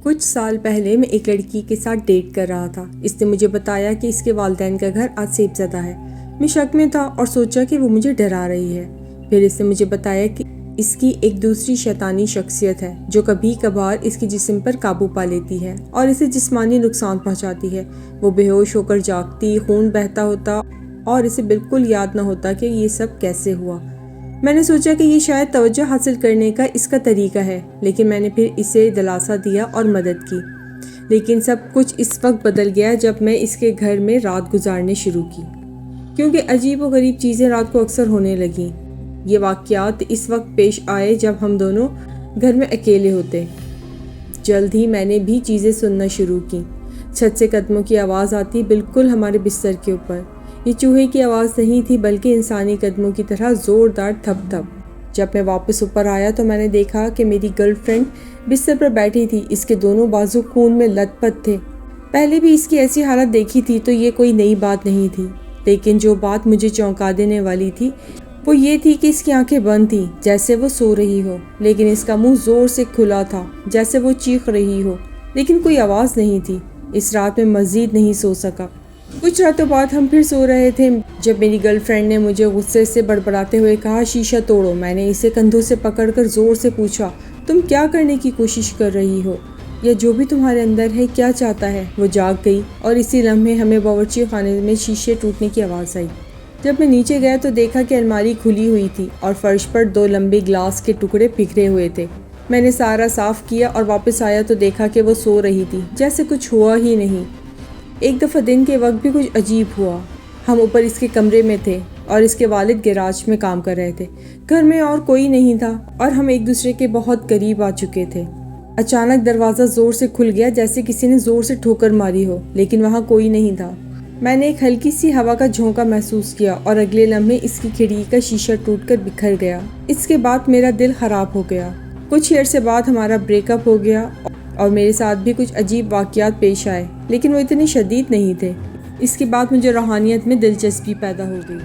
کچھ سال پہلے میں ایک لڑکی کے ساتھ ڈیٹ کر رہا تھا۔ اس نے مجھے بتایا کہ اس کے والدین کا گھر آج سیب زدہ ہے۔ میں شک میں تھا اور سوچا کہ وہ مجھے ڈرا رہی ہے۔ پھر اس نے مجھے بتایا کہ اس کی ایک دوسری شیطانی شخصیت ہے جو کبھی کبھار اس کے جسم پر قابو پا لیتی ہے اور اسے جسمانی نقصان پہنچاتی ہے۔ وہ بے ہوش ہو کر جاگتی، خون بہتا ہوتا اور اسے بالکل یاد نہ ہوتا کہ یہ سب کیسے ہوا۔ میں نے سوچا کہ یہ شاید توجہ حاصل کرنے کا اس کا طریقہ ہے، لیکن میں نے پھر اسے دلاسا دیا اور مدد کی۔ لیکن سب کچھ اس وقت بدل گیا جب میں اس کے گھر میں رات گزارنے شروع کی، کیونکہ عجیب و غریب چیزیں رات کو اکثر ہونے لگیں۔ یہ واقعات اس وقت پیش آئے جب ہم دونوں گھر میں اکیلے ہوتے۔ جلد ہی میں نے بھی چیزیں سننا شروع کی۔ چھت سے قدموں کی آواز آتی، بالکل ہمارے بستر کے اوپر۔ یہ چوہے کی آواز نہیں تھی بلکہ انسانی قدموں کی طرح زوردار تھپ تھپ۔ جب میں واپس اوپر آیا تو میں نے دیکھا کہ میری گرل فرینڈ بستر پر بیٹھی تھی۔ اس کے دونوں بازو خون میں لت پت تھے۔ پہلے بھی اس کی ایسی حالت دیکھی تھی تو یہ کوئی نئی بات نہیں تھی، لیکن جو بات مجھے چونکا دینے والی تھی وہ یہ تھی کہ اس کی آنکھیں بند تھیں جیسے وہ سو رہی ہو، لیکن اس کا منہ زور سے کھلا تھا جیسے وہ چیخ رہی ہو، لیکن کوئی آواز نہیں تھی۔ اس رات میں مزید نہیں سو سکا۔ کچھ راتوں بعد ہم پھر سو رہے تھے جب میری گرل فرینڈ نے مجھے غصے سے بڑبڑاتے ہوئے کہا، شیشہ توڑو۔ میں نے اسے کندھوں سے پکڑ کر زور سے پوچھا، تم کیا کرنے کی کوشش کر رہی ہو؟ یا جو بھی تمہارے اندر ہے کیا چاہتا ہے؟ وہ جاگ گئی اور اسی لمحے ہمیں باورچی خانے میں شیشے ٹوٹنے کی آواز آئی۔ جب میں نیچے گیا تو دیکھا کہ الماری کھلی ہوئی تھی اور فرش پر 2 لمبے گلاس کے ٹکڑے بکھرے ہوئے تھے۔ میں نے سارا صاف کیا اور واپس آیا تو دیکھا کہ وہ سو رہی تھی جیسے کچھ ہوا ہی نہیں۔ ایک دفعہ دن کے وقت بھی کچھ عجیب ہوا۔ ہم اوپر اس کے کمرے میں تھے اور اس کے والد گیراج میں کام کر رہے تھے۔ گھر میں اور کوئی نہیں تھا اور ہم ایک دوسرے کے بہت قریب آ چکے تھے۔ اچانک دروازہ زور سے کھل گیا جیسے کسی نے زور سے ٹھوکر ماری ہو، لیکن وہاں کوئی نہیں تھا۔ میں نے ایک ہلکی سی ہوا کا جھونکا محسوس کیا اور اگلے لمحے اس کی کھڑکی کا شیشہ ٹوٹ کر بکھر گیا۔ اس کے بعد میرا دل خراب ہو گیا۔ کچھ ہی عرصے بعد ہمارا بریک اپ ہو گیا اور میرے ساتھ بھی کچھ عجیب واقعات پیش آئے، لیکن وہ اتنے شدید نہیں تھے۔ اس کے بعد مجھے روحانیت میں دلچسپی پیدا ہو گئی۔